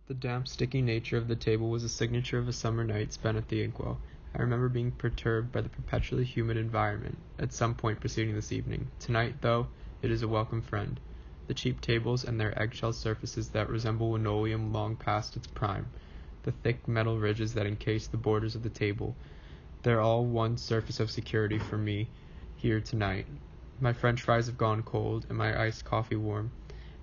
The damp, sticky nature of the table was a signature of a summer night spent at the inkwell. I remember being perturbed by the perpetually humid environment at some point preceding this evening. Tonight, though, it is a welcome friend. The cheap tables and their eggshell surfaces that resemble linoleum long past its prime, the thick metal ridges that encase the borders of the table, they're all one surface of security for me here tonight. My French fries have gone cold, and my iced coffee warm.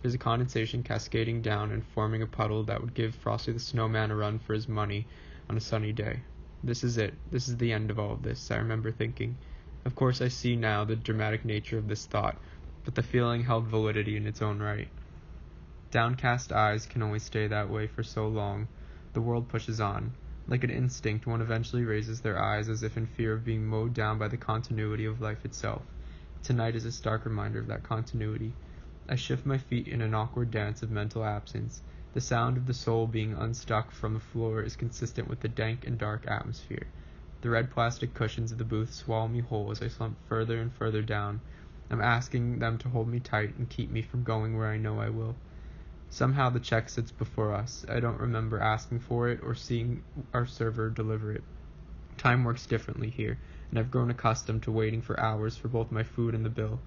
There's a condensation cascading down and forming a puddle that would give Frosty the Snowman a run for his money on a sunny day. This is it. This is the end of all of this, I remember thinking. Of course I see now the dramatic nature of this thought, but the feeling held validity in its own right. Downcast eyes can only stay that way for so long. The world pushes on. Like an instinct, one eventually raises their eyes as if in fear of being mowed down by the continuity of life itself. Tonight is a stark reminder of that continuity. I shift my feet in an awkward dance of mental absence. The sound of the soul being unstuck from the floor is consistent with the dank and dark atmosphere. The red plastic cushions of the booth swallow me whole as I slump further and further down. I'm asking them to hold me tight and keep me from going where I know I will. Somehow the check sits before us. I don't remember asking for it or seeing our server deliver it. Time works differently here, and I've grown accustomed to waiting for hours for both my food and the bill.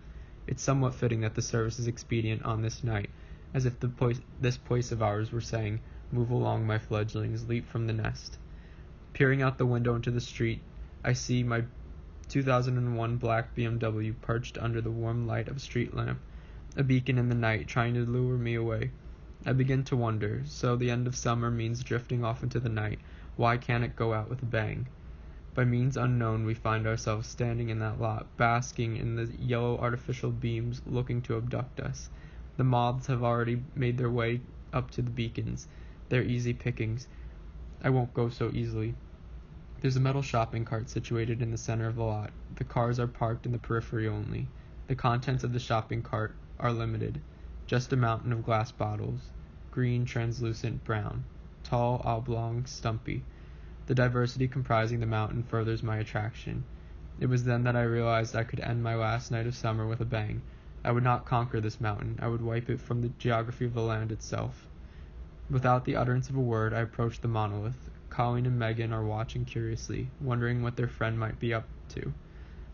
It's somewhat fitting that the service is expedient on this night, as if this place of ours were saying, "Move along, my fledglings, leap from the nest." Peering out the window into the street, I see my 2001 black BMW perched under the warm light of a street lamp, a beacon in the night trying to lure me away. I begin to wonder, so the end of summer means drifting off into the night. Why can't it go out with a bang? By means unknown, we find ourselves standing in that lot, basking in the yellow artificial beams looking to abduct us. The moths have already made their way up to the beacons. They're easy pickings. I won't go so easily. There's a metal shopping cart situated in the center of the lot. The cars are parked in the periphery only. The contents of the shopping cart are limited. Just a mountain of glass bottles, green, translucent, brown, tall, oblong, stumpy. The diversity comprising the mountain furthers my attraction. It was then that I realized I could end my last night of summer with a bang. I would not conquer this mountain. I would wipe it from the geography of the land itself. Without the utterance of a word, I approached the monolith. Colleen and Megan are watching curiously, wondering what their friend might be up to.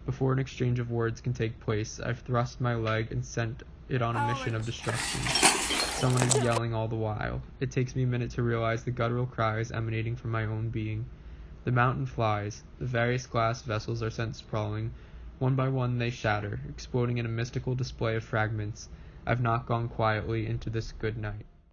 Before an exchange of words can take place, I've thrust my leg and sent it on a mission of destruction. Someone is yelling all the while. It takes me a minute to realize the guttural cries emanating from my own being. The mountain flies. The various glass vessels are sent sprawling. One by one they shatter, exploding in a mystical display of fragments. I've not gone quietly into this good night.